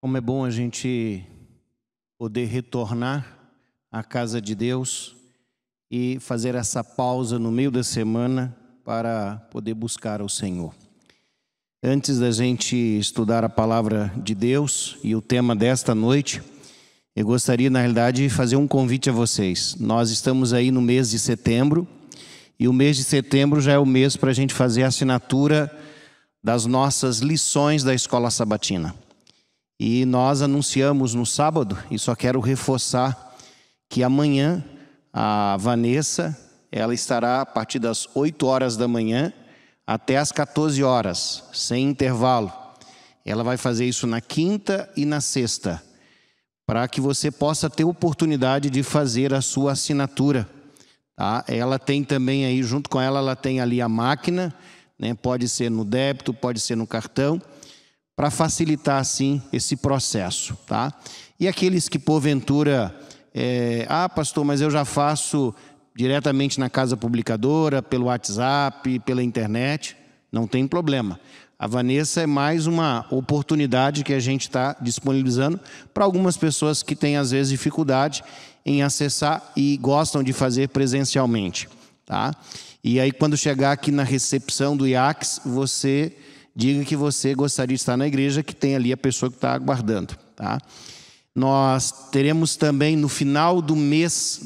Como é bom a gente poder retornar à casa de Deus e fazer essa pausa no meio da semana para poder buscar o Senhor. Antes da gente estudar a palavra de Deus e o tema desta noite, eu gostaria, na realidade, de fazer um convite a vocês. Nós estamos aí no mês de setembro, e o mês de setembro já é o mês para a gente fazer a assinatura das nossas lições da Escola Sabatina. E nós anunciamos no sábado, e só quero reforçar que amanhã a Vanessa, ela estará a partir das 8 horas da manhã até as 14 horas, sem intervalo. Ela vai fazer isso na quinta e na sexta, para que você possa ter oportunidade de fazer a sua assinatura. Tá? Ela tem também aí, junto com ela tem ali a máquina, né? Pode ser no débito, pode ser no cartão, para facilitar assim esse processo, tá? E aqueles que porventura, pastor, mas eu já faço diretamente na casa publicadora, pelo WhatsApp, pela internet, não tem problema. A Vanessa é mais uma oportunidade que a gente está disponibilizando para algumas pessoas que têm às vezes dificuldade em acessar e gostam de fazer presencialmente, tá? E aí quando chegar aqui na recepção do IACS, você diga que você gostaria de estar na igreja, que tem ali a pessoa que está aguardando, tá? Nós teremos também no final do mês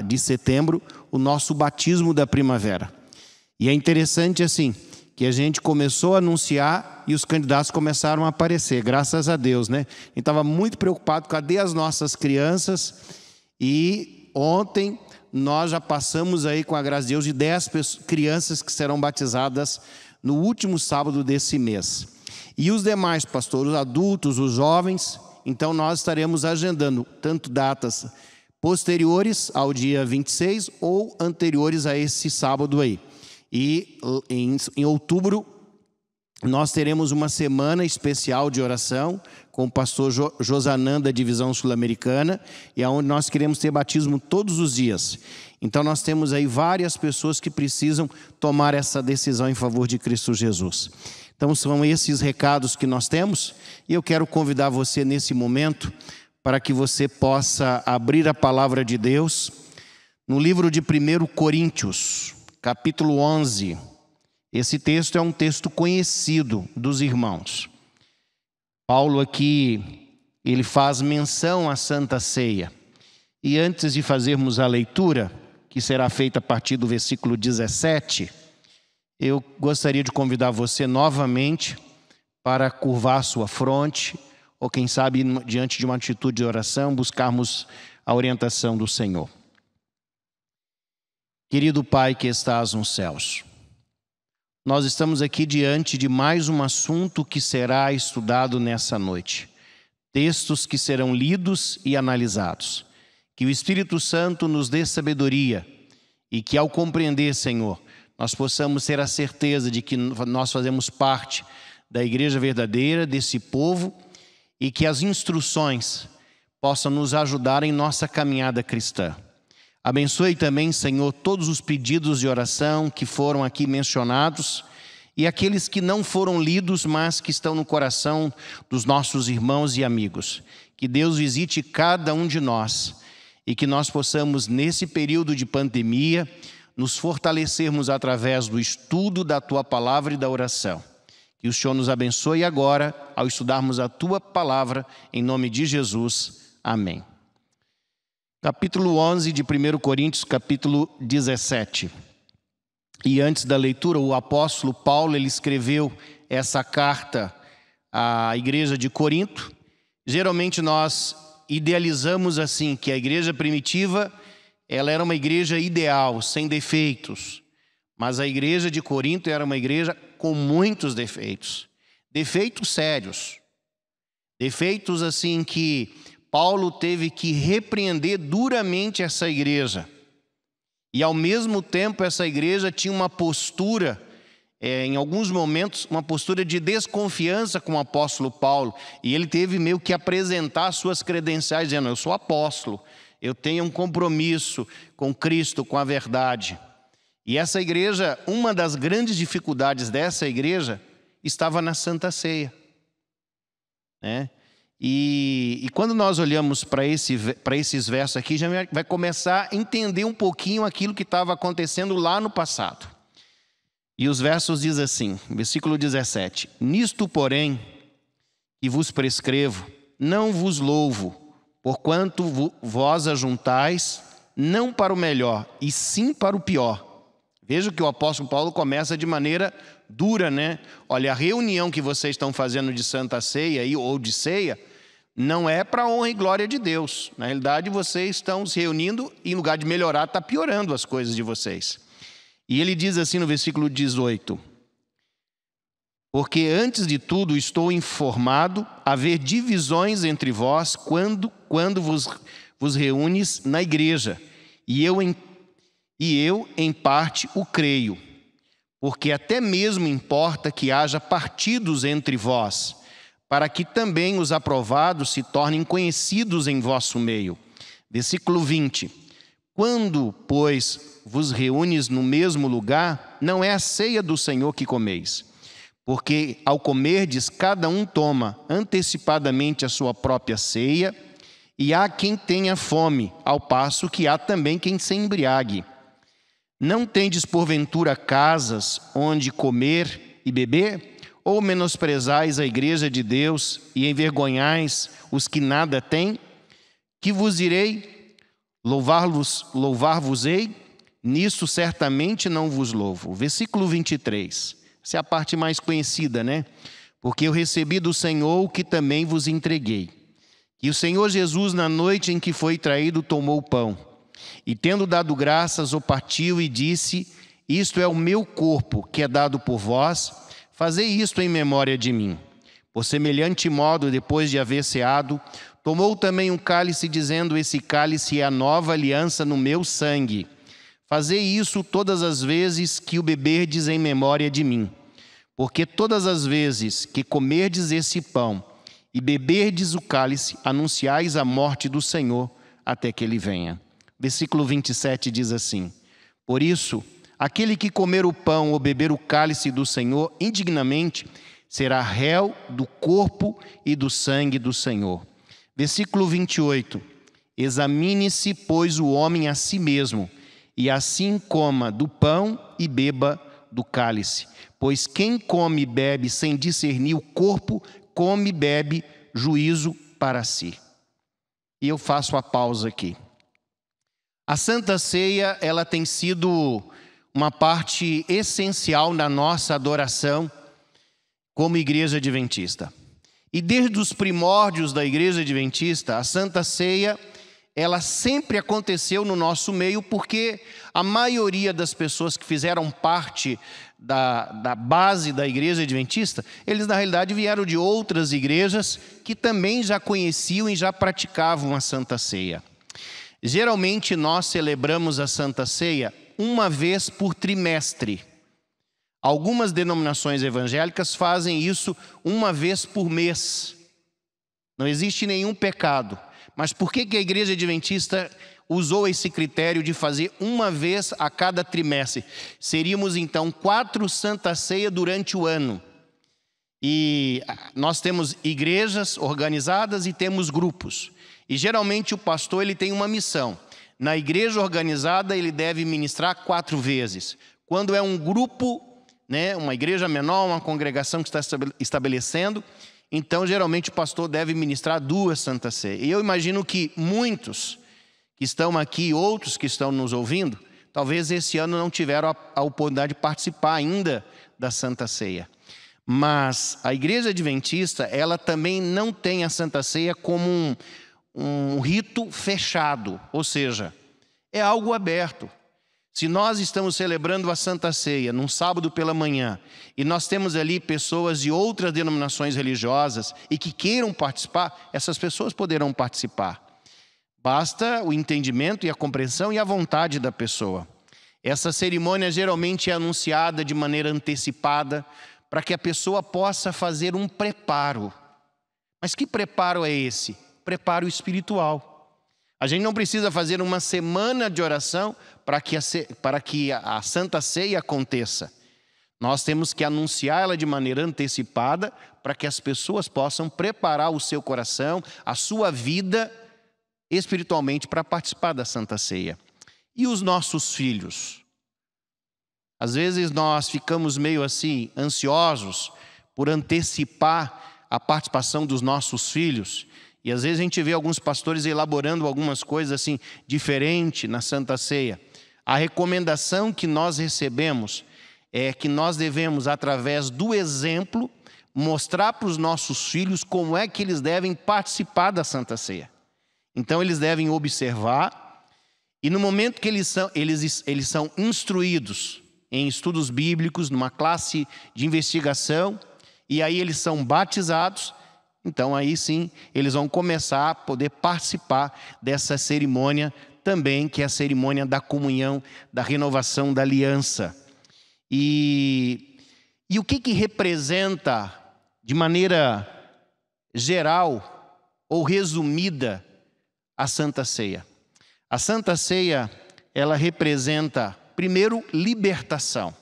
de setembro o nosso batismo da primavera. E é interessante assim, que a gente começou a anunciar e os candidatos começaram a aparecer, graças a Deus, né? A gente estava muito preocupado, cadê as nossas crianças? E ontem nós já passamos aí, com a graça de Deus, de 10 crianças que serão batizadas no último sábado desse mês. E os demais, pastor, os adultos, os jovens, então nós estaremos agendando tanto datas posteriores ao dia 26 ou anteriores a esse sábado aí. E em outubro nós teremos uma semana especial de oração com o pastor Josanã da Divisão Sul-Americana, e onde nós queremos ter batismo todos os dias. Então nós temos aí várias pessoas que precisam tomar essa decisão em favor de Cristo Jesus. Então são esses recados que nós temos, e eu quero convidar você nesse momento para que você possa abrir a palavra de Deus no livro de 1 Coríntios, capítulo 11. Esse texto é um texto conhecido dos irmãos. Paulo aqui, ele faz menção à Santa Ceia. E antes de fazermos a leitura, que será feita a partir do versículo 17, eu gostaria de convidar você novamente para curvar sua fronte, ou quem sabe, diante de uma atitude de oração, buscarmos a orientação do Senhor. Querido Pai que estás nos céus, nós estamos aqui diante de mais um assunto que será estudado nessa noite. Textos que serão lidos e analisados. Que o Espírito Santo nos dê sabedoria e que ao compreender, Senhor, nós possamos ter a certeza de que nós fazemos parte da igreja verdadeira, desse povo, e que as instruções possam nos ajudar em nossa caminhada cristã. Abençoe também, Senhor, todos os pedidos de oração que foram aqui mencionados e aqueles que não foram lidos, mas que estão no coração dos nossos irmãos e amigos. Que Deus visite cada um de nós e que nós possamos, nesse período de pandemia, nos fortalecermos através do estudo da Tua Palavra e da oração. Que o Senhor nos abençoe agora, ao estudarmos a Tua Palavra, em nome de Jesus. Amém. Capítulo 11 de 1 Coríntios, capítulo 17. E antes da leitura, o apóstolo Paulo, ele escreveu essa carta à igreja de Corinto. Geralmente nós idealizamos assim, que a igreja primitiva, ela era uma igreja ideal, sem defeitos. Mas a igreja de Corinto era uma igreja com muitos defeitos. Defeitos sérios. Defeitos assim que Paulo teve que repreender duramente essa igreja. E ao mesmo tempo essa igreja tinha uma postura, em alguns momentos, uma postura de desconfiança com o apóstolo Paulo. E ele teve meio que apresentar suas credenciais, dizendo, eu sou apóstolo, eu tenho um compromisso com Cristo, com a verdade. E essa igreja, uma das grandes dificuldades dessa igreja, estava na Santa Ceia. né? E quando nós olhamos para esses versos aqui, já vai começar a entender um pouquinho aquilo que estava acontecendo lá no passado. E os versos diz assim, versículo 17: Nisto, porém, que vos prescrevo, não vos louvo, porquanto vós ajuntais, não para o melhor, e sim para o pior. Veja que o apóstolo Paulo começa de maneira dura, né? Olha, a reunião que vocês estão fazendo de Santa Ceia ou de ceia, não é para a honra e glória de Deus. Na realidade, vocês estão se reunindo e, em lugar de melhorar, está piorando as coisas de vocês. E ele diz assim no versículo 18: Porque antes de tudo estou informado haver divisões entre vós quando vos reúnes na igreja, e eu em parte o creio, porque até mesmo importa que haja partidos entre vós, para que também os aprovados se tornem conhecidos em vosso meio. Versículo 20: Quando, pois, vos reúnes no mesmo lugar, não é a ceia do Senhor que comeis, porque ao comerdes, cada um toma antecipadamente a sua própria ceia, e há quem tenha fome, ao passo que há também quem se embriague. Não tendes porventura casas onde comer e beber? Ou menosprezais a igreja de Deus e envergonhais os que nada têm? Que vos direi? Louvar-vos-ei? Nisso certamente não vos louvo. Versículo 23. Essa é a parte mais conhecida, né? Porque eu recebi do Senhor o que também vos entreguei. Que o Senhor Jesus, na noite em que foi traído, tomou o pão. E tendo dado graças, o partiu e disse: Isto é o meu corpo, que é dado por vós. Fazei isto em memória de mim. Por semelhante modo, depois de haver ceado, tomou também um cálice, dizendo: Esse cálice é a nova aliança no meu sangue. Fazei isso todas as vezes que o beberdes em memória de mim. Porque todas as vezes que comerdes esse pão e beberdes o cálice, anunciais a morte do Senhor até que ele venha. Versículo 27 diz assim: Por isso, aquele que comer o pão ou beber o cálice do Senhor indignamente, será réu do corpo e do sangue do Senhor. Versículo 28. Examine-se, pois, o homem a si mesmo, e assim coma do pão e beba do cálice. Pois quem come e bebe sem discernir o corpo, come e bebe juízo para si. E eu faço a pausa aqui. A Santa Ceia, ela tem sido uma parte essencial na nossa adoração como Igreja Adventista. E desde os primórdios da Igreja Adventista, a Santa Ceia, ela sempre aconteceu no nosso meio, porque a maioria das pessoas que fizeram parte da base da Igreja Adventista, eles na realidade vieram de outras igrejas que também já conheciam e já praticavam a Santa Ceia. Geralmente nós celebramos a Santa Ceia uma vez por trimestre. Algumas denominações evangélicas fazem isso uma vez por mês. Não existe nenhum pecado. Mas por que a Igreja Adventista usou esse critério de fazer uma vez a cada trimestre? Seríamos então 4 Santa Ceia durante o ano. E nós temos igrejas organizadas e temos grupos. E geralmente o pastor ele tem uma missão. Na igreja organizada ele deve ministrar 4 vezes. Quando é um grupo, né, uma igreja menor, uma congregação que está estabelecendo, então geralmente o pastor deve ministrar 2 Santa Ceia. E eu imagino que muitos que estão aqui, outros que estão nos ouvindo, talvez esse ano não tiveram a oportunidade de participar ainda da Santa Ceia. Mas a Igreja Adventista, ela também não tem a Santa Ceia como um rito fechado, ou seja, é algo aberto. Se nós estamos celebrando a Santa Ceia num sábado pela manhã e nós temos ali pessoas de outras denominações religiosas e que queiram participar, essas pessoas poderão participar. Basta o entendimento e a compreensão e a vontade da pessoa. Essa cerimônia geralmente é anunciada de maneira antecipada para que a pessoa possa fazer um preparo. Mas que preparo é esse? Preparo espiritual. A gente não precisa fazer uma semana de oração para que a Santa Ceia aconteça. Nós temos que anunciar ela de maneira antecipada para que as pessoas possam preparar o seu coração, a sua vida espiritualmente para participar da Santa Ceia. E os nossos filhos? Às vezes nós ficamos meio assim ansiosos por antecipar a participação dos nossos filhos. E às vezes a gente vê alguns pastores elaborando algumas coisas assim diferentes na Santa Ceia. A recomendação que nós recebemos é que nós devemos, através do exemplo, mostrar para os nossos filhos como é que eles devem participar da Santa Ceia. Então eles devem observar, e no momento que eles são instruídos em estudos bíblicos, numa classe de investigação, e aí eles são batizados, então aí sim eles vão começar a poder participar dessa cerimônia também, que é a cerimônia da comunhão, da renovação da aliança. E o que representa, de maneira geral ou resumida, a Santa Ceia? A Santa Ceia, ela representa, primeiro, libertação.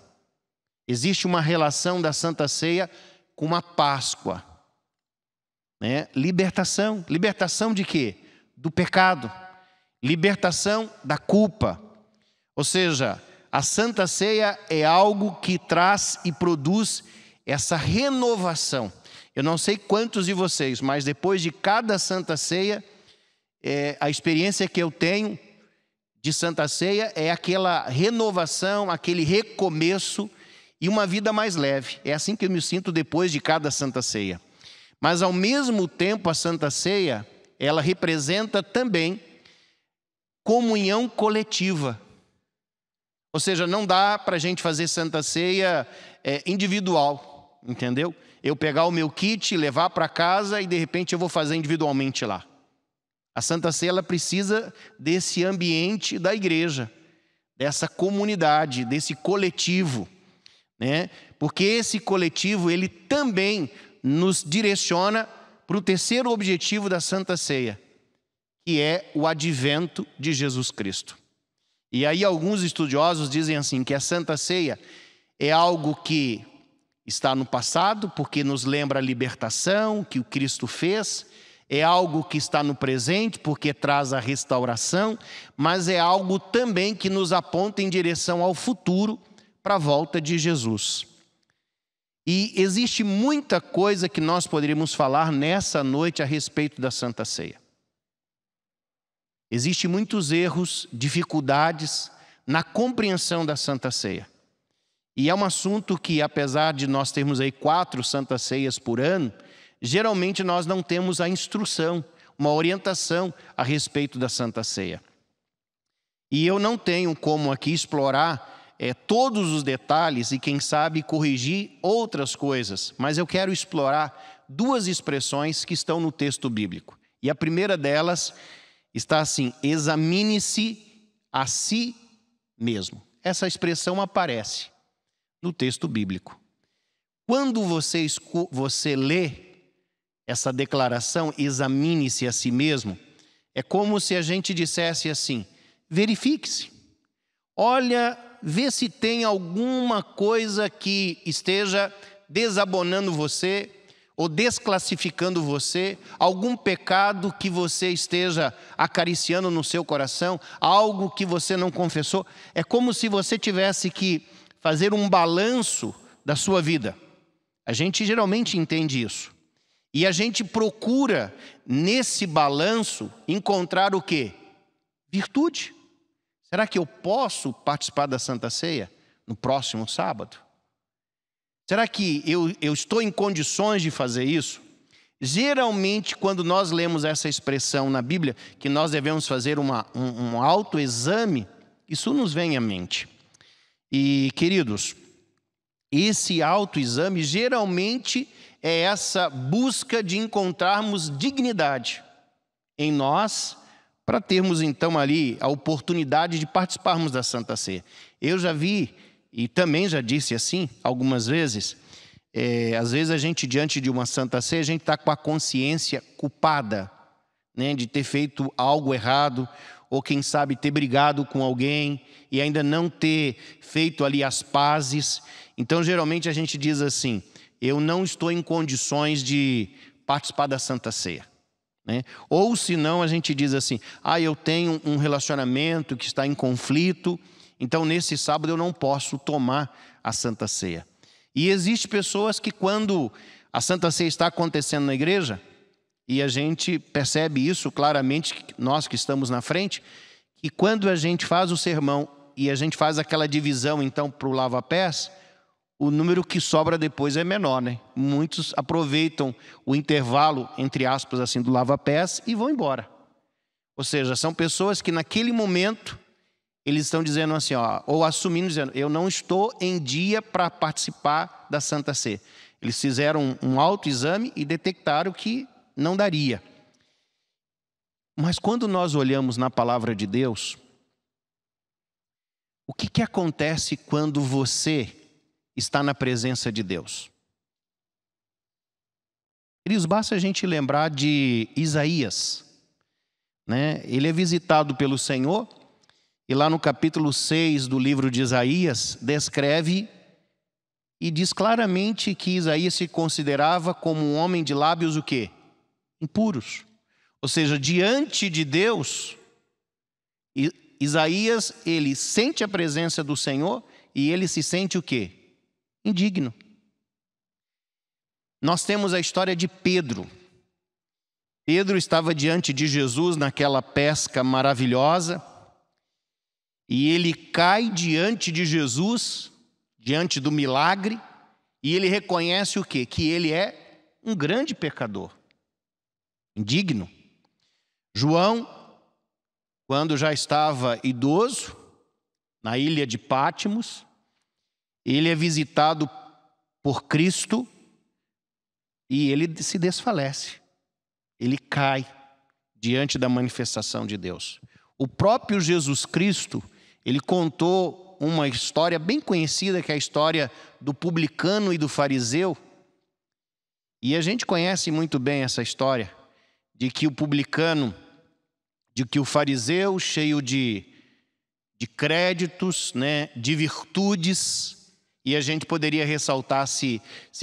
Existe uma relação da Santa Ceia com a Páscoa, né? Libertação. Libertação de quê? Do pecado. Libertação da culpa. Ou seja, a Santa Ceia é algo que traz e produz essa renovação. Eu não sei quantos de vocês, mas depois de cada Santa Ceia, a experiência que eu tenho de Santa Ceia é aquela renovação, aquele recomeço e uma vida mais leve. É assim que eu me sinto depois de cada Santa Ceia. Mas ao mesmo tempo a Santa Ceia, ela representa também comunhão coletiva. Ou seja, não dá para a gente fazer Santa Ceia individual, entendeu? Eu pegar o meu kit, levar para casa e de repente eu vou fazer individualmente lá. A Santa Ceia, ela precisa desse ambiente da igreja, dessa comunidade, desse coletivo, né? Porque esse coletivo, ele também nos direciona para o terceiro objetivo da Santa Ceia, que é o advento de Jesus Cristo. E aí alguns estudiosos dizem assim, que a Santa Ceia é algo que está no passado, porque nos lembra a libertação que o Cristo fez, é algo que está no presente, porque traz a restauração, mas é algo também que nos aponta em direção ao futuro, para a volta de Jesus. E existe muita coisa que nós poderíamos falar nessa noite a respeito da Santa Ceia. Existem muitos erros, dificuldades na compreensão da Santa Ceia. E é um assunto que, apesar de nós termos aí 4 Santas Ceias por ano, geralmente nós não temos a instrução, uma orientação a respeito da Santa Ceia. E eu não tenho como aqui explorar todos os detalhes e, quem sabe, corrigir outras coisas. Mas eu quero explorar 2 expressões que estão no texto bíblico. E a primeira delas está assim: examine-se a si mesmo. Essa expressão aparece no texto bíblico. Quando você lê essa declaração, examine-se a si mesmo, é como se a gente dissesse assim: verifique-se. Olha, vê se tem alguma coisa que esteja desabonando você, ou desclassificando você, algum pecado que você esteja acariciando no seu coração, algo que você não confessou. É como se você tivesse que fazer um balanço da sua vida. A gente geralmente entende isso. E a gente procura, nesse balanço, encontrar o quê? Virtude. Será que eu posso participar da Santa Ceia no próximo sábado? Será que eu estou em condições de fazer isso? Geralmente, quando nós lemos essa expressão na Bíblia, que nós devemos fazer um autoexame, isso nos vem à mente. E, queridos, esse autoexame geralmente é essa busca de encontrarmos dignidade em nós, para termos então ali a oportunidade de participarmos da Santa Ceia. Eu já vi, e também já disse assim algumas vezes, às vezes a gente, diante de uma Santa Ceia, a gente está com a consciência culpada, né, de ter feito algo errado, ou quem sabe ter brigado com alguém e ainda não ter feito ali as pazes. Então, geralmente a gente diz assim: eu não estou em condições de participar da Santa Ceia, né? Ou se não, a gente diz assim: eu tenho um relacionamento que está em conflito, então nesse sábado eu não posso tomar a Santa Ceia. E existem pessoas que, quando a Santa Ceia está acontecendo na igreja, e a gente percebe isso claramente, nós que estamos na frente, que quando a gente faz o sermão e a gente faz aquela divisão então para o lava-pés, o número que sobra depois é menor, né? Muitos aproveitam o intervalo, entre aspas, assim, do lava-pés e vão embora. Ou seja, são pessoas que naquele momento eles estão dizendo assim, ou assumindo, dizendo: eu não estou em dia para participar da Santa Ceia. Eles fizeram um autoexame e detectaram que não daria. Mas quando nós olhamos na palavra de Deus, o que acontece quando você está na presença de Deus? Queridos, basta a gente lembrar de Isaías, né? Ele é visitado pelo Senhor, e lá no capítulo 6 do livro de Isaías, descreve e diz claramente que Isaías se considerava como um homem de lábios o quê? Impuros. Ou seja, diante de Deus, Isaías, ele sente a presença do Senhor e ele se sente o quê? Indigno. Nós temos a história de Pedro. Pedro estava diante de Jesus naquela pesca maravilhosa e ele cai diante de Jesus, diante do milagre, e ele reconhece o quê? Que ele é um grande pecador, indigno. João, quando já estava idoso, na ilha de Pátimos, ele é visitado por Cristo e ele se desfalece. Ele cai diante da manifestação de Deus. O próprio Jesus Cristo, ele contou uma história bem conhecida, que é a história do publicano e do fariseu. E a gente conhece muito bem essa história, de que o publicano, de que o fariseu, cheio de créditos, né, de virtudes, e a gente poderia ressaltar se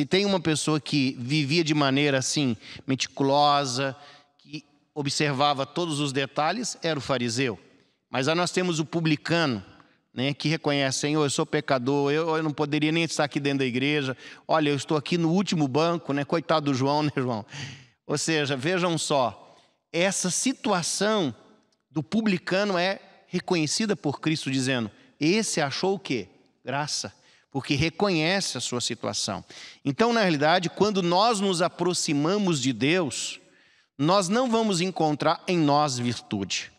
tem uma pessoa que vivia de maneira assim, meticulosa, que observava todos os detalhes, era o fariseu. Mas aí nós temos o publicano, né, que reconhece: Senhor, eu sou pecador, eu não poderia nem estar aqui dentro da igreja, olha, eu estou aqui no último banco, né, coitado do João, né, João? Ou seja, vejam só, essa situação do publicano é reconhecida por Cristo, dizendo: esse achou o quê? Graça, porque reconhece a sua situação. Então, na realidade, quando nós nos aproximamos de Deus, nós não vamos encontrar em nós virtude.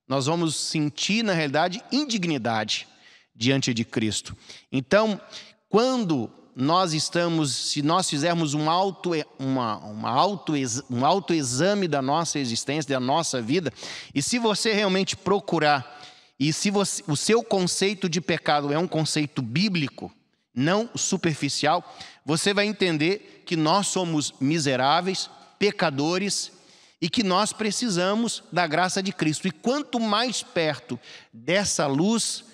Nós vamos sentir, na realidade, indignidade diante de Cristo. Então, quando nós estamos, se nós fizermos um autoexame da nossa existência, da nossa vida, e se você realmente procurar, e se o seu conceito de pecado é um conceito bíblico, não superficial, você vai entender que nós somos miseráveis, pecadores, e que nós precisamos da graça de Cristo. E quanto mais perto dessa luz,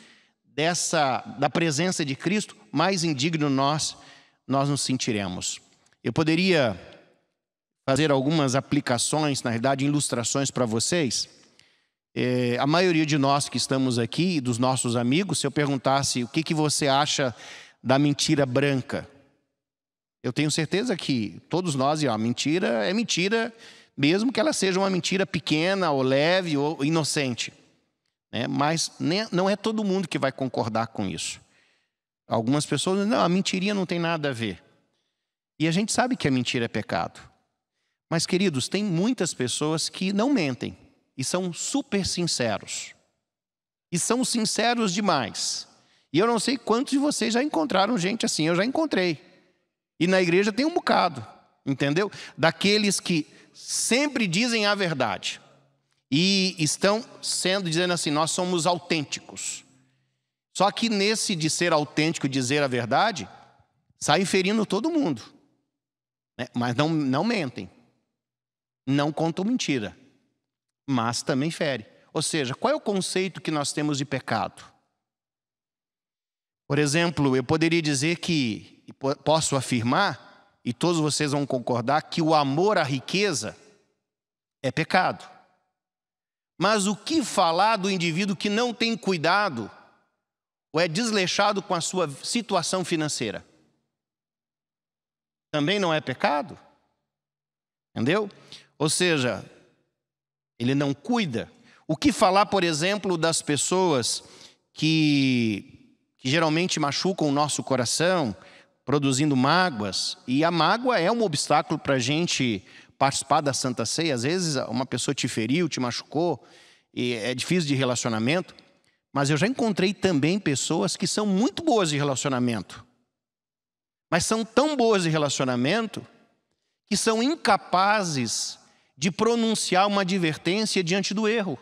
da presença de Cristo, mais indigno nós nos sentiremos. Eu poderia fazer algumas aplicações, na realidade, ilustrações para vocês. A maioria de nós que estamos aqui, dos nossos amigos, se eu perguntasse o que você acha da mentira branca, eu tenho certeza que todos nós, mentira é mentira, mesmo que ela seja uma mentira pequena, ou leve, ou inocente. Mas não é todo mundo que vai concordar com isso. Algumas pessoas dizem: não, a mentirinha não tem nada a ver. E a gente sabe que a mentira é pecado. Mas, queridos, tem muitas pessoas que não mentem e são super sinceros. E são sinceros demais. E eu não sei quantos de vocês já encontraram gente assim. Eu já encontrei. E na igreja tem um bocado, entendeu? Daqueles que sempre dizem a verdade e estão dizendo assim: nós somos autênticos. Só que nesse de ser autêntico e dizer a verdade, saem ferindo todo mundo, né? Mas não mentem, não contam mentira, mas também fere. Ou seja, qual é o conceito que nós temos de pecado? Por exemplo, eu poderia dizer que, e posso afirmar, e todos vocês vão concordar, que o amor à riqueza é pecado. Mas o que falar do indivíduo que não tem cuidado ou é desleixado com a sua situação financeira? Também não é pecado? Entendeu? Ou seja, ele não cuida. O que falar, por exemplo, das pessoas que geralmente machucam o nosso coração, produzindo mágoas, e a mágoa é um obstáculo para a gente participar da Santa Ceia. Às vezes uma pessoa te feriu, te machucou, e é difícil de relacionamento, mas eu já encontrei também pessoas que são muito boas de relacionamento, mas são tão boas de relacionamento que são incapazes de pronunciar uma advertência diante do erro.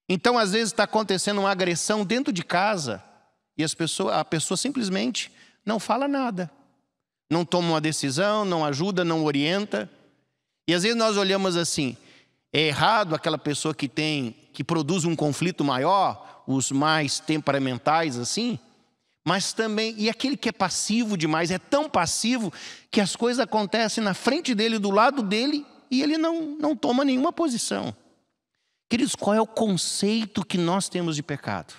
Então, às vezes, está acontecendo uma agressão dentro de casa e a pessoa simplesmente não fala nada. Não toma uma decisão, não ajuda, não orienta. E às vezes nós olhamos assim, é errado aquela pessoa que produz um conflito maior, os mais temperamentais assim, mas também, e aquele que é passivo demais, é tão passivo que as coisas acontecem na frente dele, do lado dele, e ele não toma nenhuma posição. Queridos, qual é o conceito que nós temos de pecado?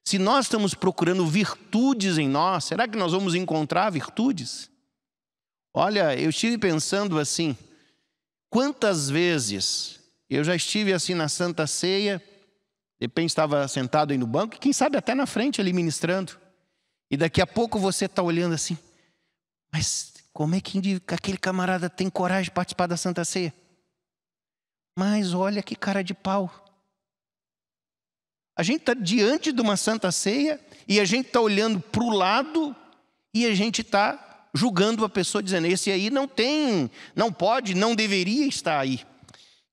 Se nós estamos procurando virtudes em nós, será que nós vamos encontrar virtudes? Olha, eu estive pensando assim, quantas vezes eu já estive assim na Santa Ceia, de repente estava sentado aí no banco, quem sabe até na frente ali ministrando, e daqui a pouco você está olhando assim, mas como é que aquele camarada tem coragem de participar da Santa Ceia? Mas olha que cara de pau. A gente está diante de uma Santa Ceia e a gente está olhando para o lado e a gente está julgando a pessoa, dizendo, esse aí não pode, não deveria estar aí.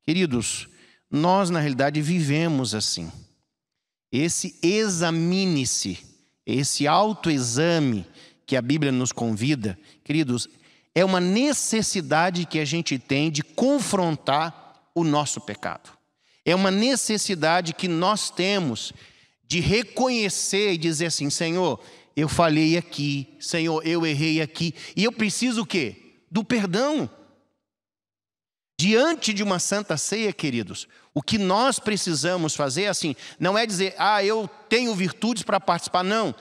Queridos, nós na realidade vivemos assim. Esse examine-se, esse autoexame que a Bíblia nos convida, queridos, é uma necessidade que a gente tem de confrontar o nosso pecado. É uma necessidade que nós temos de reconhecer e dizer assim, Senhor, eu falhei aqui, Senhor, eu errei aqui, e eu preciso o quê? Do perdão. Diante de uma Santa Ceia, queridos, o que nós precisamos fazer assim, não é dizer, eu tenho virtudes para participar, não,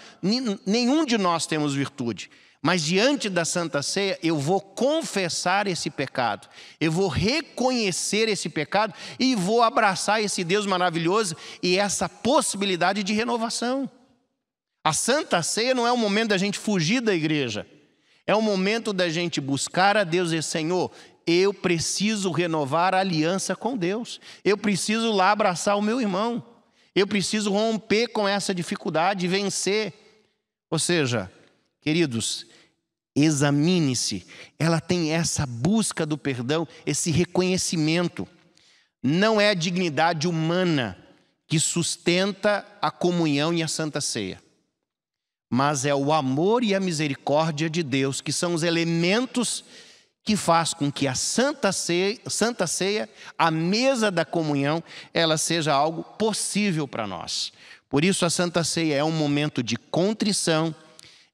nenhum de nós temos virtude. Mas diante da Santa Ceia, eu vou confessar esse pecado, eu vou reconhecer esse pecado e vou abraçar esse Deus maravilhoso e essa possibilidade de renovação. A Santa Ceia não é o momento da gente fugir da igreja, é o momento da gente buscar a Deus e dizer, Senhor, eu preciso renovar a aliança com Deus, eu preciso lá abraçar o meu irmão, eu preciso romper com essa dificuldade, vencer. Ou seja, queridos, examine-se, ela tem essa busca do perdão, esse reconhecimento. Não é a dignidade humana que sustenta a comunhão e a Santa Ceia, mas é o amor e a misericórdia de Deus, que são os elementos que faz com que a Santa Ceia, a mesa da comunhão, ela seja algo possível para nós. Por isso a Santa Ceia é um momento de contrição,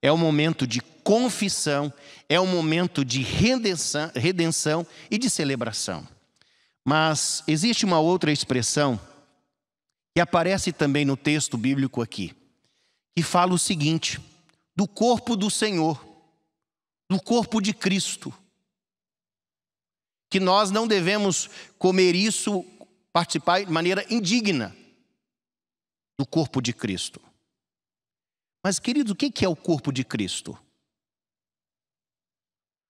é um momento de confissão, é um momento de redenção e de celebração. Mas existe uma outra expressão que aparece também no texto bíblico aqui, que fala o seguinte, do corpo do Senhor, do corpo de Cristo, que nós não devemos comer isso, participar de maneira indigna do corpo de Cristo. Mas, queridos, o que é o corpo de Cristo?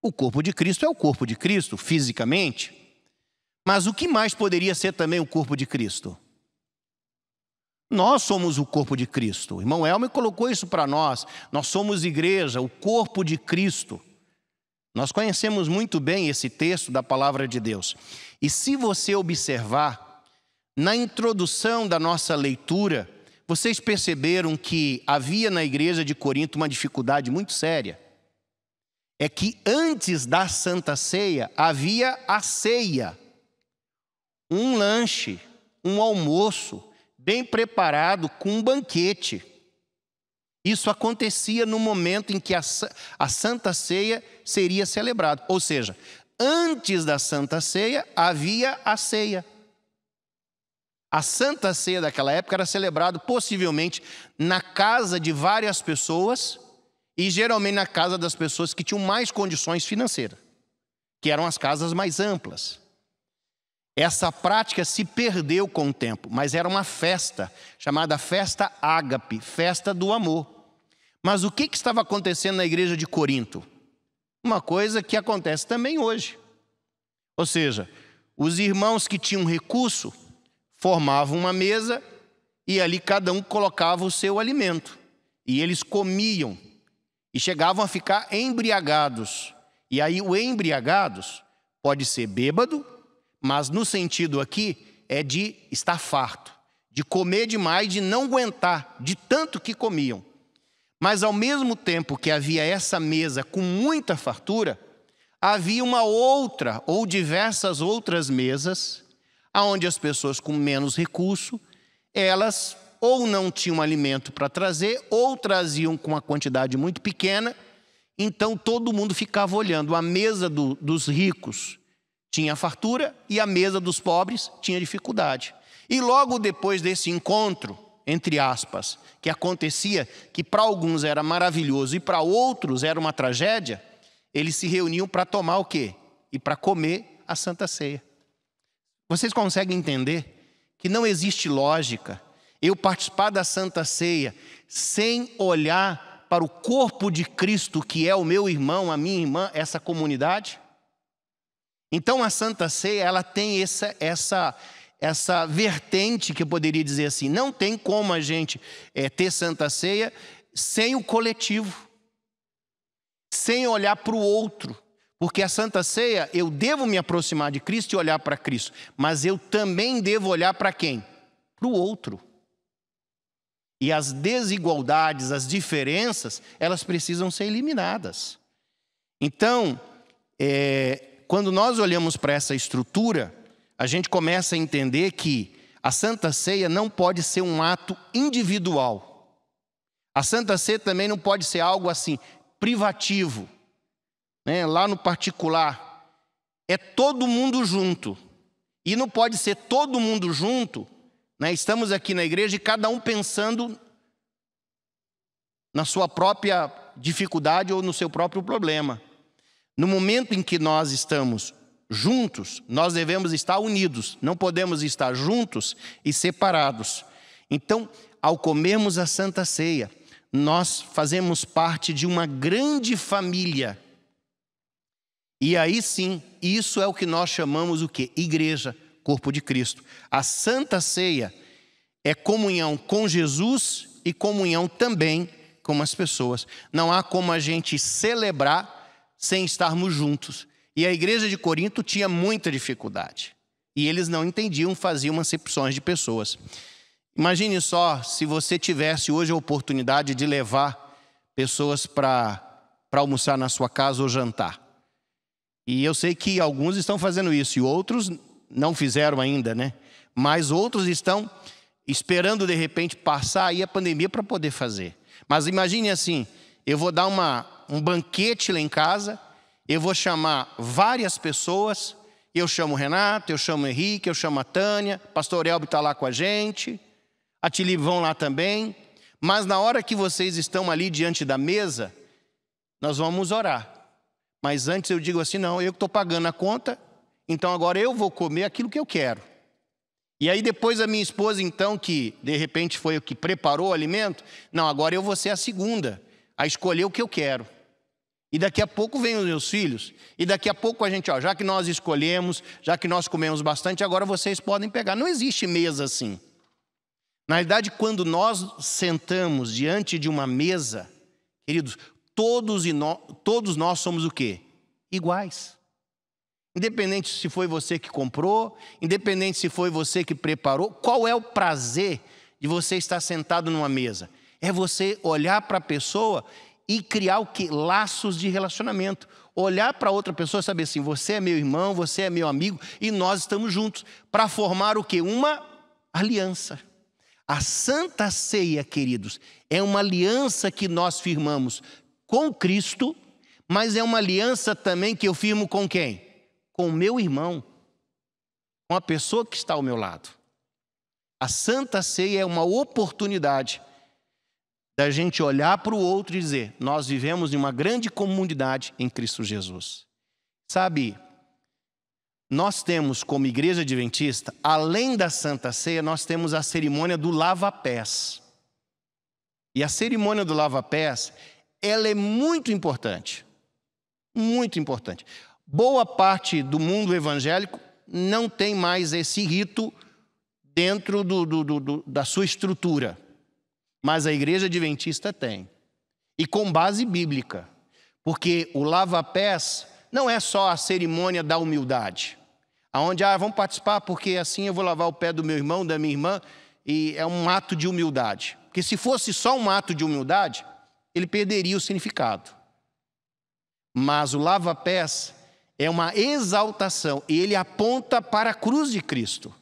O corpo de Cristo é o corpo de Cristo, fisicamente. Mas o que mais poderia ser também o corpo de Cristo? Nós somos o corpo de Cristo. O irmão Elmer colocou isso para nós. Nós somos igreja, o corpo de Cristo. Nós conhecemos muito bem esse texto da palavra de Deus. E se você observar, na introdução da nossa leitura, vocês perceberam que havia na igreja de Corinto uma dificuldade muito séria. É que antes da Santa Ceia havia a ceia, um lanche, um almoço bem preparado com um banquete. Isso acontecia no momento em que a Santa Ceia seria celebrada. Ou seja, antes da Santa Ceia havia a ceia. A Santa Ceia daquela época era celebrada possivelmente na casa de várias pessoas e geralmente na casa das pessoas que tinham mais condições financeiras, que eram as casas mais amplas. Essa prática se perdeu com o tempo, mas era uma festa, chamada festa ágape, festa do amor. Mas o que estava acontecendo na igreja de Corinto? Uma coisa que acontece também hoje. Ou seja, os irmãos que tinham recurso formavam uma mesa e ali cada um colocava o seu alimento. E eles comiam e chegavam a ficar embriagados. E aí o embriagados pode ser bêbado, mas no sentido aqui é de estar farto, de comer demais, de não aguentar, de tanto que comiam. Mas ao mesmo tempo que havia essa mesa com muita fartura, havia uma outra ou diversas outras mesas, onde as pessoas com menos recurso, elas ou não tinham alimento para trazer, ou traziam com uma quantidade muito pequena, então todo mundo ficava olhando. A mesa dos ricos tinha fartura e a mesa dos pobres tinha dificuldade. E logo depois desse encontro, entre aspas, que acontecia, que para alguns era maravilhoso e para outros era uma tragédia, eles se reuniam para tomar o quê? E para comer a Santa Ceia. Vocês conseguem entender que não existe lógica eu participar da Santa Ceia sem olhar para o corpo de Cristo, que é o meu irmão, a minha irmã, essa comunidade? Então a Santa Ceia, ela tem essa vertente que eu poderia dizer assim, não tem como a gente ter Santa Ceia sem o coletivo, sem olhar para o outro. Porque a Santa Ceia, eu devo me aproximar de Cristo e olhar para Cristo, mas eu também devo olhar para quem? Para o outro. E as desigualdades, as diferenças, elas precisam ser eliminadas. Então, quando nós olhamos para essa estrutura, a gente começa a entender que a Santa Ceia não pode ser um ato individual. A Santa Ceia também não pode ser algo assim, privativo, né? Lá no particular. É todo mundo junto. E não pode ser todo mundo junto, né? Estamos aqui na igreja e cada um pensando na sua própria dificuldade ou no seu próprio problema. No momento em que nós estamos juntos, nós devemos estar unidos. Não podemos estar juntos e separados. Então, ao comermos a Santa Ceia, nós fazemos parte de uma grande família. E aí sim, isso é o que nós chamamos o quê? Igreja, corpo de Cristo. A Santa Ceia é comunhão com Jesus e comunhão também com as pessoas. Não há como a gente celebrar sem estarmos juntos. E a igreja de Corinto tinha muita dificuldade. E eles não entendiam, faziam acepções de pessoas. Imagine só se você tivesse hoje a oportunidade de levar pessoas para almoçar na sua casa ou jantar. E eu sei que alguns estão fazendo isso e outros não fizeram ainda, né? Mas outros estão esperando de repente passar aí a pandemia para poder fazer. Mas imagine assim, eu vou dar um banquete lá em casa, eu vou chamar várias pessoas, eu chamo o Renato, eu chamo o Henrique, eu chamo a Tânia, pastor Elbe está lá com a gente, a Tili vão lá também, mas na hora que vocês estão ali diante da mesa, nós vamos orar. Mas antes eu digo assim, não, eu que estou pagando a conta, então agora eu vou comer aquilo que eu quero. E aí depois a minha esposa então, que de repente foi o que preparou o alimento, não, agora eu vou ser a segunda, a escolher o que eu quero. E daqui a pouco vem os meus filhos, e daqui a pouco a gente, já que nós escolhemos, já que nós comemos bastante, agora vocês podem pegar. Não existe mesa assim. Na realidade, quando nós sentamos diante de uma mesa, queridos, todos nós somos o quê? Iguais. Independente se foi você que comprou, independente se foi você que preparou, qual é o prazer de você estar sentado numa mesa? É você olhar para a pessoa e criar o quê? Laços de relacionamento. Olhar para outra pessoa e saber assim, você é meu irmão, você é meu amigo e nós estamos juntos para formar o quê? Uma aliança. A Santa Ceia, queridos, é uma aliança que nós firmamos com Cristo, mas é uma aliança também que eu firmo com quem? Com o meu irmão, com a pessoa que está ao meu lado. A Santa Ceia é uma oportunidade da gente olhar para o outro e dizer: nós vivemos em uma grande comunidade em Cristo Jesus. Sabe, nós temos como igreja adventista, além da Santa Ceia, nós temos a cerimônia do lava-pés. E a cerimônia do lava-pés, ela é muito importante. Muito importante. Boa parte do mundo evangélico não tem mais esse rito dentro da sua estrutura. Mas a igreja adventista tem. E com base bíblica. Porque o lava-pés não é só a cerimônia da humildade. Onde, vamos participar porque assim eu vou lavar o pé do meu irmão, da minha irmã, e é um ato de humildade. Porque se fosse só um ato de humildade, ele perderia o significado. Mas o lava-pés é uma exaltação e ele aponta para a cruz de Cristo.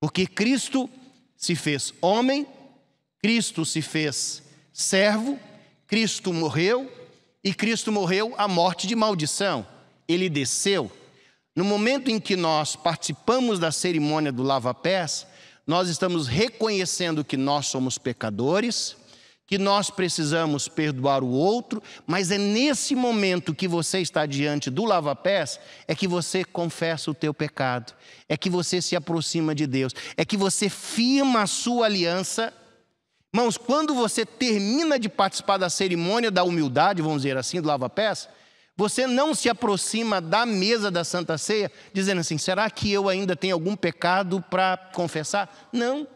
Porque Cristo se fez homem, Cristo se fez servo, Cristo morreu e Cristo morreu a morte de maldição. Ele desceu. No momento em que nós participamos da cerimônia do lava-pés, nós estamos reconhecendo que nós somos pecadores, que nós precisamos perdoar o outro, mas é nesse momento que você está diante do lava-pés, é que você confessa o teu pecado, é que você se aproxima de Deus, é que você firma a sua aliança. Irmãos, quando você termina de participar da cerimônia da humildade, vamos dizer assim, do lava-pés, você não se aproxima da mesa da Santa Ceia, dizendo assim: será que eu ainda tenho algum pecado para confessar? Não.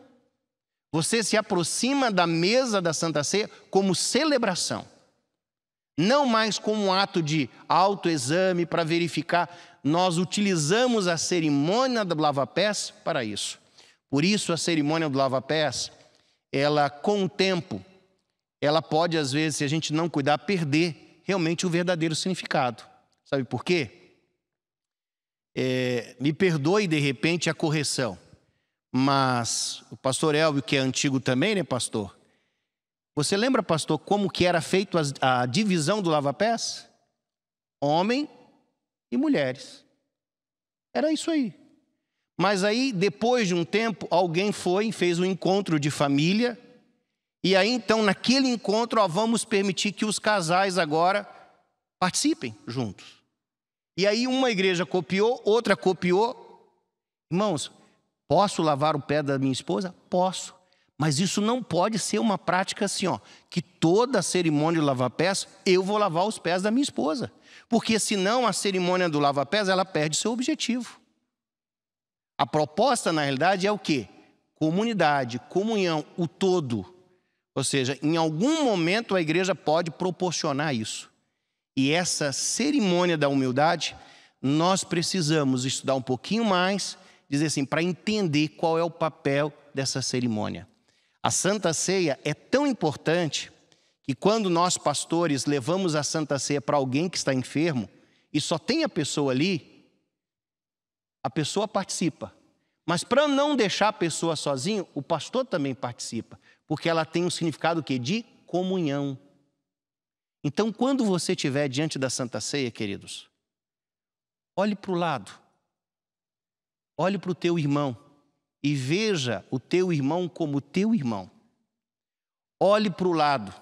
Você se aproxima da mesa da Santa Ceia como celebração. Não mais como um ato de autoexame para verificar. Nós utilizamos a cerimônia do lava-pés para isso. Por isso a cerimônia do lava-pés, ela com o tempo, ela pode às vezes, se a gente não cuidar, perder realmente o verdadeiro significado. Sabe por quê? Me perdoe de repente a correção, mas o pastor Elvio, que é antigo também, né, pastor? Você lembra, pastor, como que era feito a divisão do lava-pés? Homem e mulheres. Era isso aí. Mas aí, depois de um tempo, alguém foi e fez um encontro de família. E aí, então, naquele encontro, vamos permitir que os casais agora participem juntos. E aí, uma igreja copiou, outra copiou. Irmãos, posso lavar o pé da minha esposa? Posso. Mas isso não pode ser uma prática assim, que toda a cerimônia do lava-pés, eu vou lavar os pés da minha esposa. Porque senão a cerimônia do lava-pés, ela perde seu objetivo. A proposta, na realidade, é o quê? Comunidade, comunhão, o todo. Ou seja, em algum momento a igreja pode proporcionar isso. E essa cerimônia da humildade, nós precisamos estudar um pouquinho mais, dizer assim, para entender qual é o papel dessa cerimônia. A Santa Ceia é tão importante que quando nós pastores levamos a Santa Ceia para alguém que está enfermo e só tem a pessoa ali, a pessoa participa. Mas para não deixar a pessoa sozinha, o pastor também participa. Porque ela tem um significado que de comunhão. Então, quando você estiver diante da Santa Ceia, queridos, olhe para o lado. Olhe para o teu irmão e veja o teu irmão como teu irmão. Olhe para o lado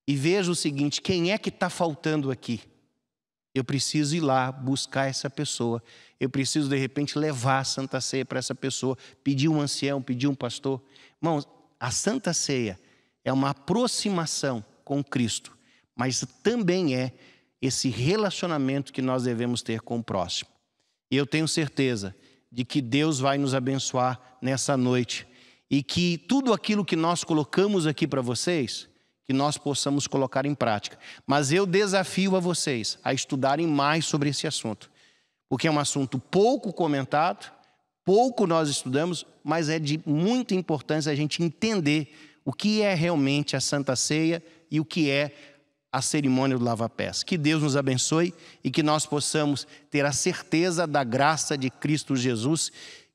e veja o seguinte: quem é que está faltando aqui? Eu preciso ir lá buscar essa pessoa. Eu preciso, de repente, levar a Santa Ceia para essa pessoa. Pedir um ancião, pedir um pastor. Irmãos, a Santa Ceia é uma aproximação com Cristo, mas também é esse relacionamento que nós devemos ter com o próximo. E eu tenho certeza de que Deus vai nos abençoar nessa noite e que tudo aquilo que nós colocamos aqui para vocês, que nós possamos colocar em prática. Mas eu desafio a vocês a estudarem mais sobre esse assunto, porque é um assunto pouco comentado, pouco nós estudamos, mas é de muita importância a gente entender o que é realmente a Santa Ceia e o que é a cerimônia do lava-pés. Que Deus nos abençoe e que nós possamos ter a certeza da graça de Cristo Jesus,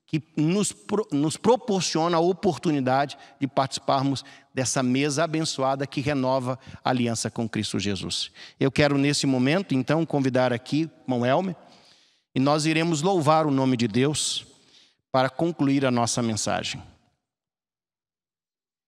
que nos proporciona a oportunidade de participarmos dessa mesa abençoada que renova a aliança com Cristo Jesus. Eu quero nesse momento, então, convidar aqui o irmão Elmer, e nós iremos louvar o nome de Deus para concluir a nossa mensagem.